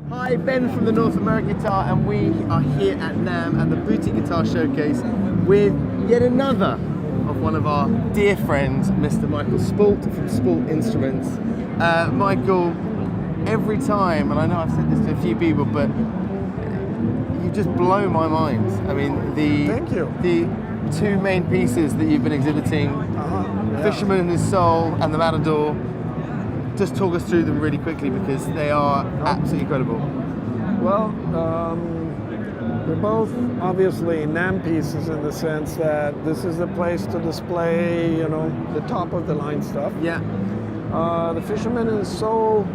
Hi, Ben from the North American Guitar, and we are here at NAMM at the Boutique Guitar Showcase with yet another of one of our dear friends, Mr. Michael Spalt from Spalt Instruments. Michael, every time, and I know I've said this to a few people, but you just blow my mind. I mean, Thank you. The two main pieces that you've been exhibiting, Fisherman and His Soul and the Matador. Just talk us through them really quickly because they are absolutely incredible. Well, they're both obviously NAMM pieces in the sense that this is the place to display, you know, the top of the line stuff. Yeah. The Fisherman and His Soul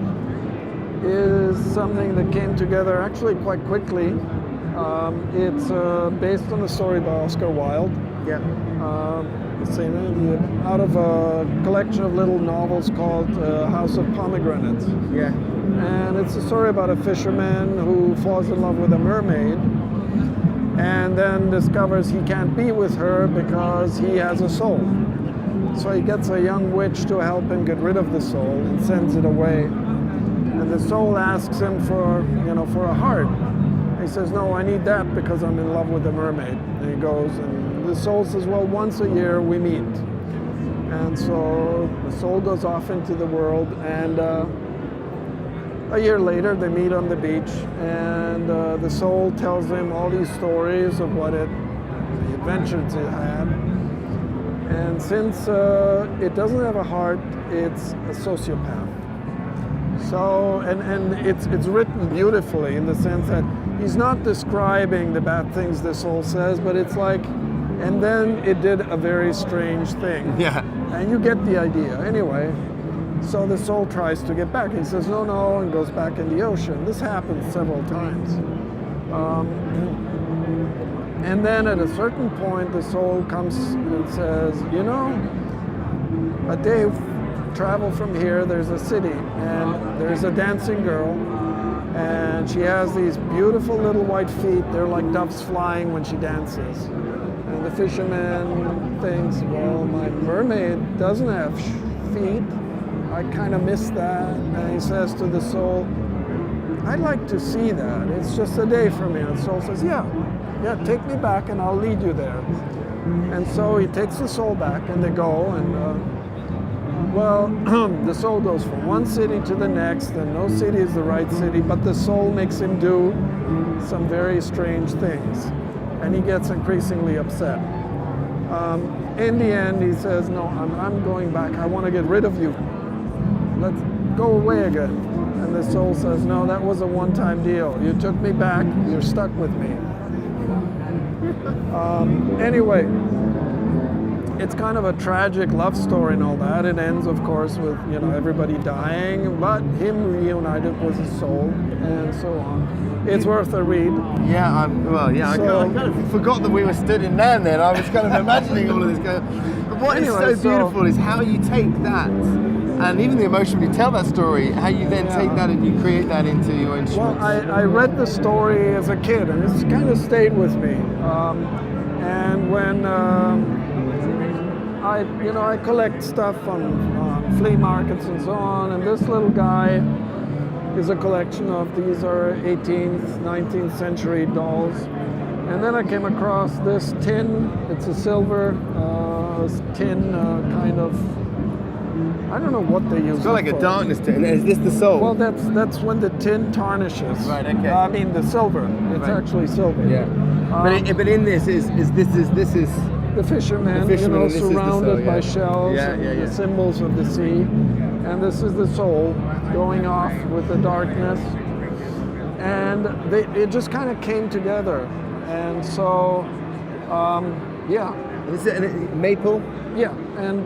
is something that came together actually quite quickly. It's based on a story by Oscar Wilde. Yeah. Out of a collection of little novels called House of Pomegranates. Yeah. And it's a story about a fisherman who falls in love with a mermaid and then discovers he can't be with her because he has a soul. So he gets a young witch to help him get rid of the soul and sends it away. And the soul asks him for a heart. He says, no, I need that because I'm in love with the mermaid. And he goes, and the soul says, well, once a year we meet. And so the soul goes off into the world, and a year later they meet on the beach, and the soul tells him all these stories of the adventures it had. And since it doesn't have a heart, it's a sociopath. So, and it's written beautifully in the sense that he's not describing the bad things the soul says, but it's like, and then it did a very strange thing. Yeah. And you get the idea. Anyway, so the soul tries to get back. He says, no, no, and goes back in the ocean. This happens several times. And then at a certain point, the soul comes and says, you know, a day travel from here, there's a city, and there's a dancing girl, and she has these beautiful little white feet. They're like doves flying when she dances. And the fisherman thinks, well, my mermaid doesn't have feet. I kind of miss that. And he says to the soul, I'd like to see that. It's just a day for me. And the soul says, yeah, take me back and I'll lead you there. And so he takes the soul back and they go, and well, the soul goes from one city to the next, and no city is the right city, but the soul makes him do some very strange things, and he gets increasingly upset. In the end, he says, no, I'm going back. I want to get rid of you. Let's go away again. And the soul says, no, that was a one-time deal. You took me back. You're stuck with me. Anyway, it's kind of a tragic love story and all that. It ends, of course, with everybody dying, but him reunited with his soul, and so on. It's worth a read. Yeah, I kind of forgot that we were stood in NAMM then. I was kind of imagining all of this. But what is so beautiful is how you take that, and even the emotion when you tell that story, how you then take that and you create that into your instruments. Well, I read the story as a kid, and it's kind of stayed with me. And when I collect stuff on flea markets and so on, and this little guy is a collection of, these are 18th, 19th century dolls. And then I came across this tin. It's a silver tin kind of, I don't know what they use. It's got like a darkness to it. Is this the soul? Well, that's when the tin tarnishes. Right, okay. I mean the silver. It's actually silver. Yeah. But in this is the fisherman, surrounded by shells and the symbols of the sea. And this is the soul going off with the darkness. And it just kind of came together. And so, Is it maple? Yeah, and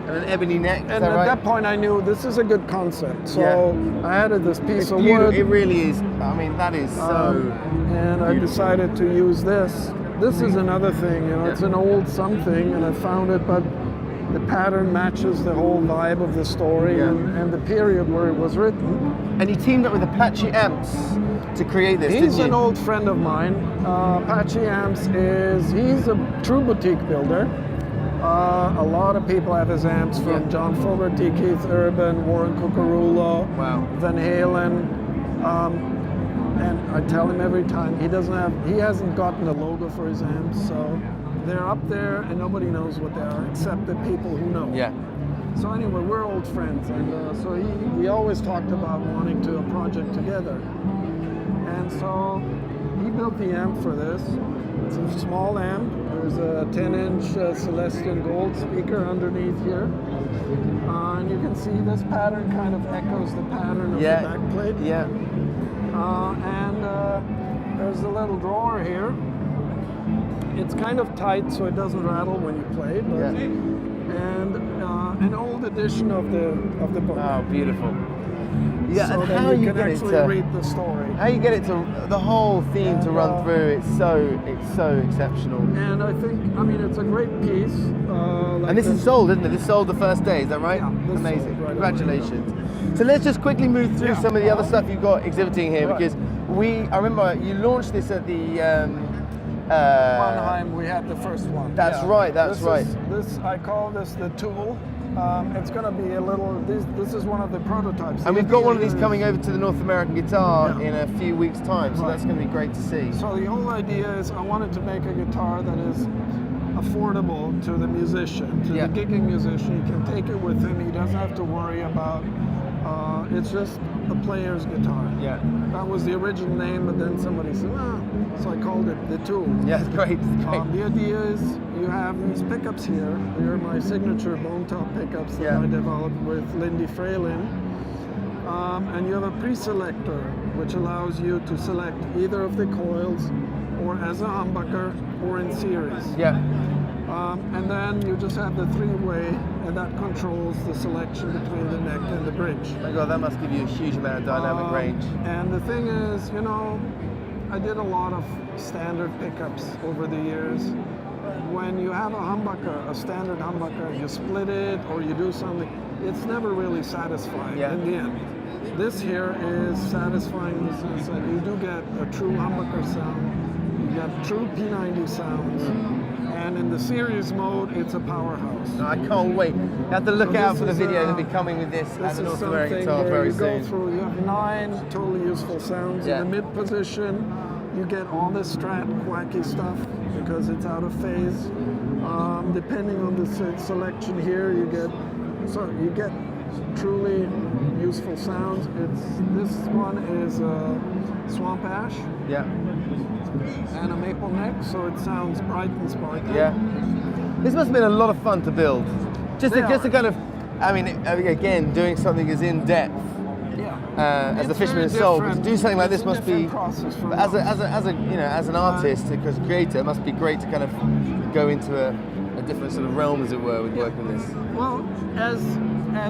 an ebony neck. And at that point I knew this is a good concept. So I added this piece of wood. It really is. I mean, that is so and beautiful. I decided to use this. This is another thing, it's an old something, and I found it, but the pattern matches the whole vibe of the story and the period where it was written. And you teamed up with Apache Amps to create this, He's an old friend of mine. Apache Amps he's a true boutique builder. A lot of people have his amps, from John Fogerty, Keith Urban, Warren Cucurullo, Van Halen. I tell him every time he hasn't gotten a logo for his amps, so they're up there and nobody knows what they are except the people who know. Yeah. So anyway, we're old friends, and so we always talked about wanting to do a project together. And so he built the amp for this. It's a small amp. There's a 10-inch Celestion Gold speaker underneath here. And you can see this pattern kind of echoes the pattern of the backplate. Yeah. And there's a little drawer here. It's kind of tight so it doesn't rattle when you play. But, and an old edition of the book. Oh, beautiful. Yeah, so and that how you you can get actually it to, read the story. How you get it to the whole theme to run through? It's so exceptional. And I think, I mean, it's a great piece. Like and this is sold, isn't it? This sold the first day, is that right? Yeah, this amazing. sold right Congratulations. So let's just quickly move through some of the other stuff you've got exhibiting here, because I remember you launched this at the Mannheim. We had the first one. That's right. That's right. I call this the tool. It's going to be a little. This is one of the prototypes. And we've got one of these coming over to the North American Guitar in a few weeks' time, so that's going to be great to see. So the whole idea is I wanted to make a guitar that is affordable to the musician, to the gigging musician. He can take it with him. He doesn't have to worry about. It's just a player's guitar. Yeah. That was the original name, but then somebody said, so I called it the Tool. Yeah, it's great. It's great. The idea is you have these pickups here. They're my signature bone top pickups that I developed with Lindy Fralin. And you have a pre-selector, which allows you to select either of the coils or as a humbucker or in series. Yeah. And then you just have the three-way, and that controls the selection between the neck and the bridge. Oh my God, that must give you a huge amount of dynamic range. And the thing is, I did a lot of standard pickups over the years. When you have a humbucker, a standard humbucker, you split it or you do something, it's never really satisfying in the end. This here is satisfying in the sense that you do get a true humbucker sound, you get true P90 sounds, and in the series mode, it's a powerhouse. No, I can't wait. You have to look out for the video that'll be coming with this at the North American Guitar very soon. You have 9 totally useful sounds. In the mid position, you get all this Strat quacky stuff because it's out of phase. Depending on the selection here, you get truly useful sounds. This one is Swamp Ash. Yeah. And a maple neck, so it sounds bright and sparkly. Yeah. This must have been a lot of fun to build. Just to kind of, I mean, again, doing something as in depth as the Fisherman's Soul. But to do something like this must be, as an artist, as a creator, it must be great to kind of go into a different sort of realm, as it were, with working this. Well, as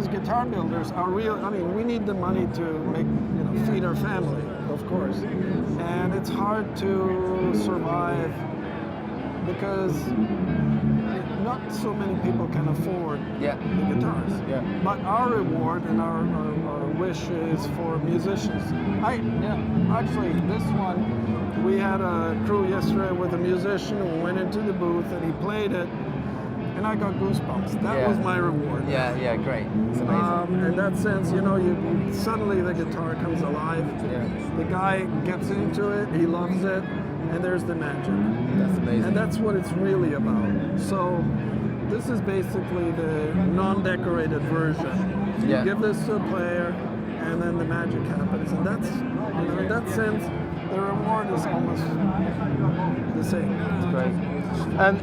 guitar builders, we need the money to feed our family, of course. And it's hard to survive because not so many people can afford the guitars. Yeah. But our reward and our wish is for musicians. Actually, this one, we had a crew yesterday with a musician who went into the booth and he played it. And I got goosebumps. That was my reward. Yeah, great. It's amazing. In that sense, suddenly the guitar comes alive. Yeah. The guy gets into it, he loves it, and there's the magic. That's amazing. And that's what it's really about. So this is basically the non-decorated version. You give this to a player, and then the magic happens. And that's, in that sense, the reward is almost the same. That's great.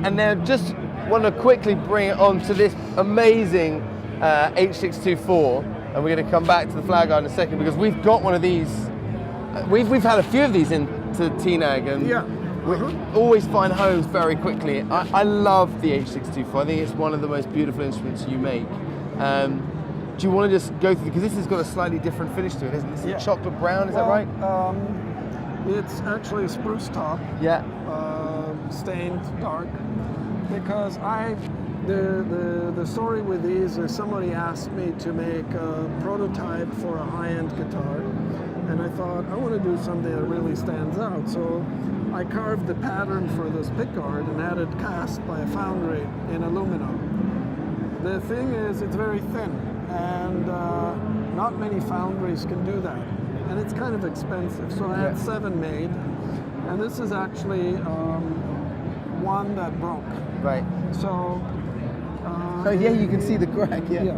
And now just want to quickly bring it on to this amazing H624, and we're going to come back to the Flower Garden in a second because we've got one of these. We've had a few of these into TNAG, and we always find homes very quickly. I love the H624. I think it's one of the most beautiful instruments you make. Do you want to just go through, because this has got a slightly different finish to it, isn't it? It's chocolate brown, is that right? It's actually a spruce top. Yeah. Stained dark. Because the story with these is somebody asked me to make a prototype for a high-end guitar, and I thought I want to do something that really stands out. So I carved the pattern for this pickguard and had it cast by a foundry in aluminum. The thing is, it's very thin, and not many foundries can do that. and it's kind of expensive. So I had 7 made, and this is actually one that broke. Right. So. Oh yeah, you can see the crack. Yeah.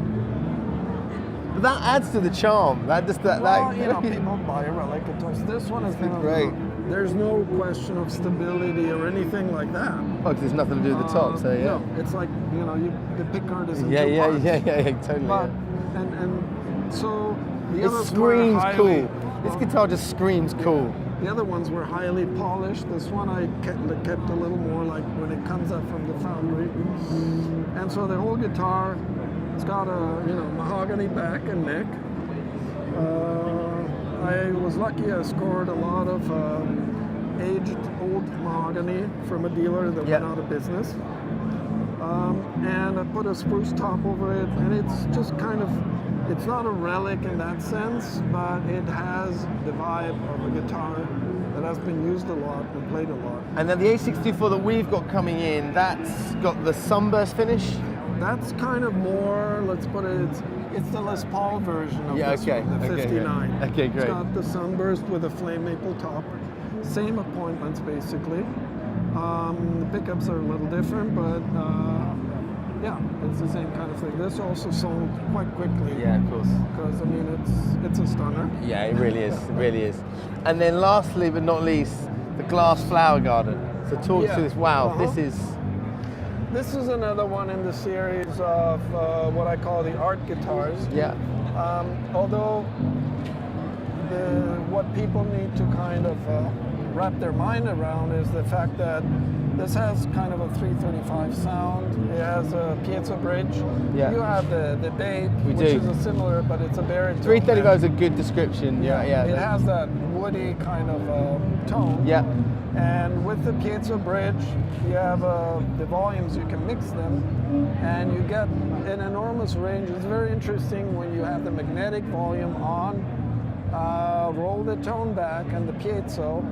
But that adds to the charm. That just that. Well, you know, people buy relic guitars. This one has been great. There's no question of stability or anything like that. Oh, because there's nothing to do with the top, so yeah. No, it's like, you know, the pickguard is in two yeah, parts. totally. But, yeah. and so the It others were screams highly, cool. This guitar just screams cool. The other ones were highly polished. This one I kept a little more like when it comes up from the foundry. And so the whole guitar, it's got a, you know, mahogany back and neck. I was lucky I scored a lot of aged old mahogany from a dealer that went out of business. And I put a spruce top over it, and it's just kind of, it's not a relic in that sense, but it has the vibe of a guitar that has been used a lot and played a lot. And then the A64 that we've got coming in, that's got the sunburst finish? That's kind of more, let's put it, it's the Les Paul version of this one, the 59. Okay, great. It's got the sunburst with a flame maple top. Same appointments, basically. The pickups are a little different, but yeah, it's the same kind of thing. This also sold quite quickly. Yeah, of course. Because, I mean, it's a stunner. Yeah, it really is, it really is. And then lastly but not least, the glass flower garden. So talk to this, wow, This is another one in the series of what I call the art guitars. Yeah. Although what people need to kind of wrap their mind around is the fact that this has kind of a 335 sound. It has a piezo bridge. Yeah. You have the Babe, We which do. is a similar, but it's a baritone. 335 is a good description. Yeah. It has that woody kind of tone. Yeah. And with the piezo bridge, you have the volumes, you can mix them, and you get an enormous range. It's very interesting when you have the magnetic volume on, roll the tone back and the piezo,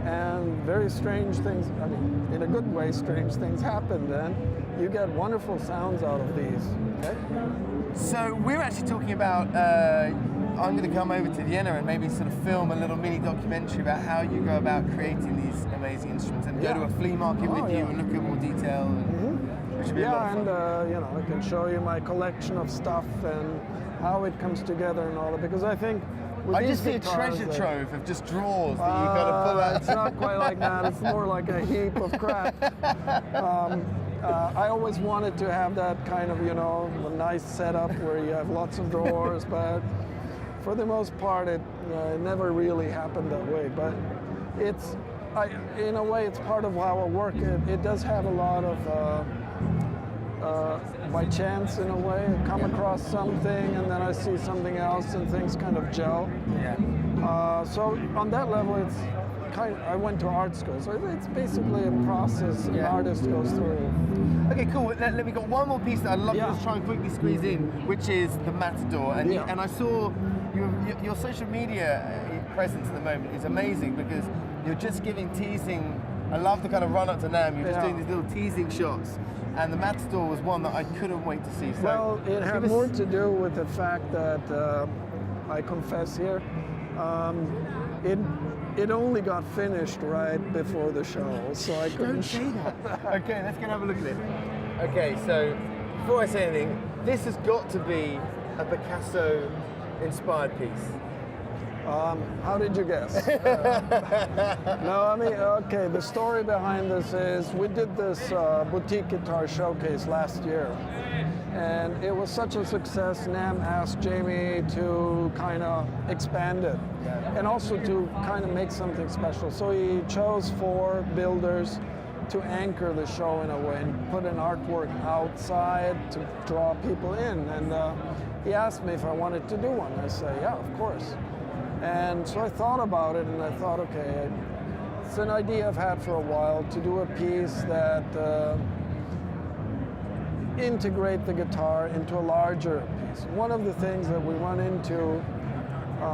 and very strange things, I mean, in a good way, strange things happen then. You get wonderful sounds out of these, okay? So we're actually talking about, I'm going to come over to Vienna and maybe sort of film a little mini documentary about how you go about creating these amazing instruments, and go to a flea market with you and look at more detail. And it should be a lot of fun. You know, I can show you my collection of stuff and how it comes together and all that, because I think with I these just see a guitars, treasure trove of just drawers that you got to pull out. It's not quite like that. It's more like a heap of crap. I always wanted to have that kind of, you know, a nice setup where you have lots of drawers, but for the most part, it never really happened that way. But in a way, it's part of how I work. It does have a lot of by chance, in a way. I come across something, and then I see something else, and things kind of gel. Yeah. So on that level, it's I went to art school, so it's basically a process an artist goes through. Okay, cool. Let me got one more piece that I'd love to try and quickly squeeze in, which is the Matador. And and I saw your social media presence at the moment is amazing, because you're just giving teasing. I love the kind of run up to NAMM. You're just doing these little teasing shots. And the Matador was one that I couldn't wait to see. So well, it had more to do with the fact that, I confess here, it only got finished right before the show, so I couldn't say that. Okay, let's go and have a look at it. Okay, so before I say anything, this has got to be a Picasso inspired piece. How did you guess? No, I mean, okay, the story behind this is we did this boutique guitar showcase last year, and it was such a success. NAMM asked Jamie to kind of expand it and also to kind of make something special. So he chose 4 builders to anchor the show in a way and put an artwork outside to draw people in. And he asked me if I wanted to do one. I said, yeah, of course. And so I thought about it, and I thought, okay, it's an idea I've had for a while, to do a piece that integrate the guitar into a larger piece. One of the things that we run into,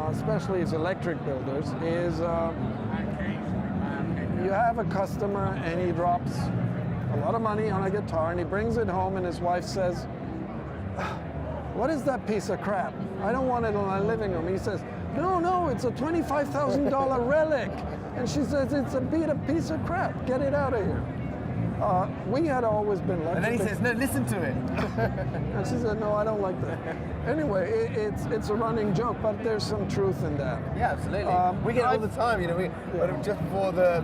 especially as electric builders, is you have a customer and he drops a lot of money on a guitar and he brings it home, and his wife says, what is that piece of crap? I don't want it in my living room. He says, no, it's a $25,000 relic. And she says, it's a piece of crap. Get it out of here. We had always been lucky. And then he says, no, listen to it. And she said, no, I don't like that. Anyway, it's a running joke, but there's some truth in that. Yeah, absolutely. We get it all the time, you know. But just before the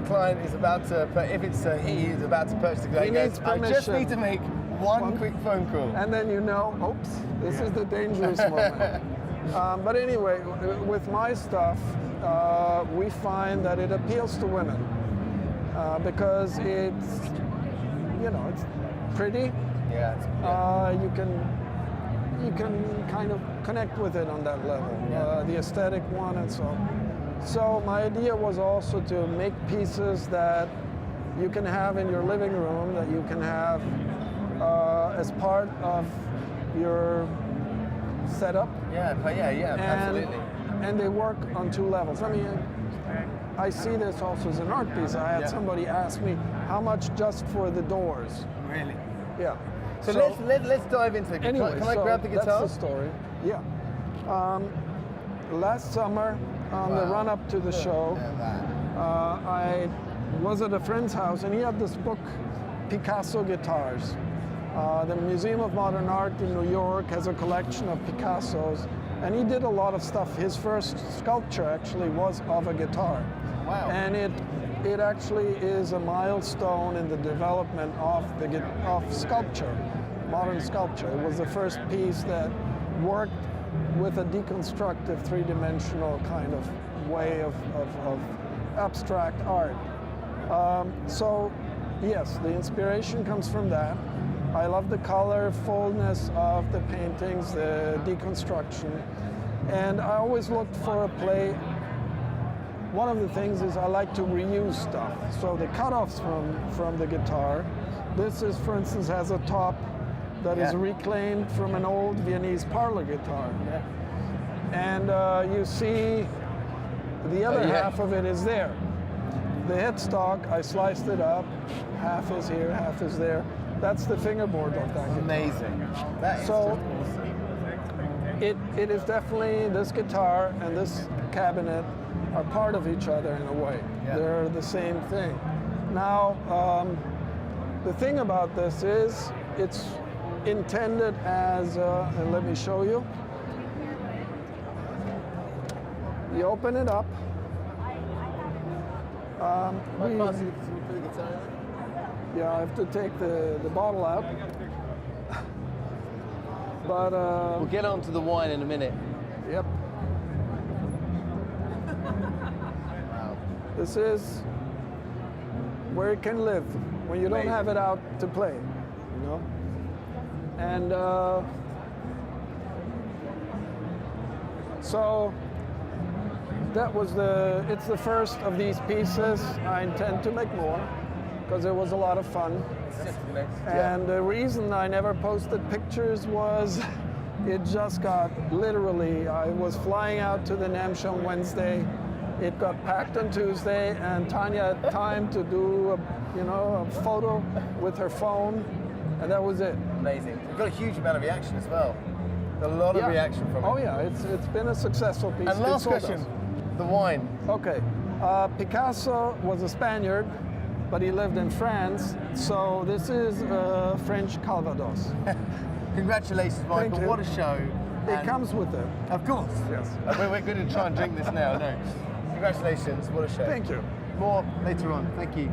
client is about to, if it's he is about to purchase the guitar, he goes, I just need to make one quick phone call. And then you know, oops, this is the dangerous moment. But anyway, with my stuff, we find that it appeals to women because it's pretty. Yeah. You can kind of connect with it on that level, the aesthetic one and so on. So my idea was also to make pieces that you can have in your living room, that you can have as part of your setup. Yeah, absolutely. And they work on two levels. I mean, I see this also as an art piece. I had somebody ask me, how much just for the doors? Really? Yeah. So let's dive into it. Anyway, can I grab the guitar? That's the story. Yeah. Last summer, on the run up to the show, I was at a friend's house and he had this book, Picasso Guitars. The Museum of Modern Art in New York has a collection of Picassos, and he did a lot of stuff. His first sculpture actually was of a guitar. Wow. And it actually is a milestone in the development of sculpture, modern sculpture. It was the first piece that worked with a deconstructive three-dimensional kind of way of abstract art. So yes, the inspiration comes from that. I love the colorfulness of the paintings, the deconstruction, and I always looked for a play. One of the things is I like to reuse stuff. So the cutoffs from the guitar, this is, for instance, has a top that is reclaimed from an old Viennese parlor guitar. Yeah. And you see the other half of it is there. The headstock, I sliced it up, half is here, half is there. That's the fingerboard of that guitar. Amazing. That is So just awesome. It is definitely, this guitar and this cabinet are part of each other in a way. Yeah. They're the same thing. Now, the thing about this is it's intended as, and let me show you. You open it up. Yeah, I have to take the bottle out. But we'll get on to the wine in a minute. Yep. Wow. This is where it can live when you don't have it out to play, you know. And so that was it's the first of these pieces. I intend to make more because it was a lot of fun. And the reason I never posted pictures was it just got literally, I was flying out to the NAMM show on Wednesday. It got packed on Tuesday, and Tanya had time to do a photo with her phone, and that was it. Amazing. We've got a huge amount of reaction as well. A lot of reaction from it. Oh yeah, it's been a successful piece. And last question, the wine. Okay, Picasso was a Spaniard, but he lived in France, so this is French Calvados. Congratulations, Michael. Thank you. What a show. It comes with it. Of course. Yes. We're going to try and drink this now, no. Congratulations, what a show. Thank you. More later on, thank you.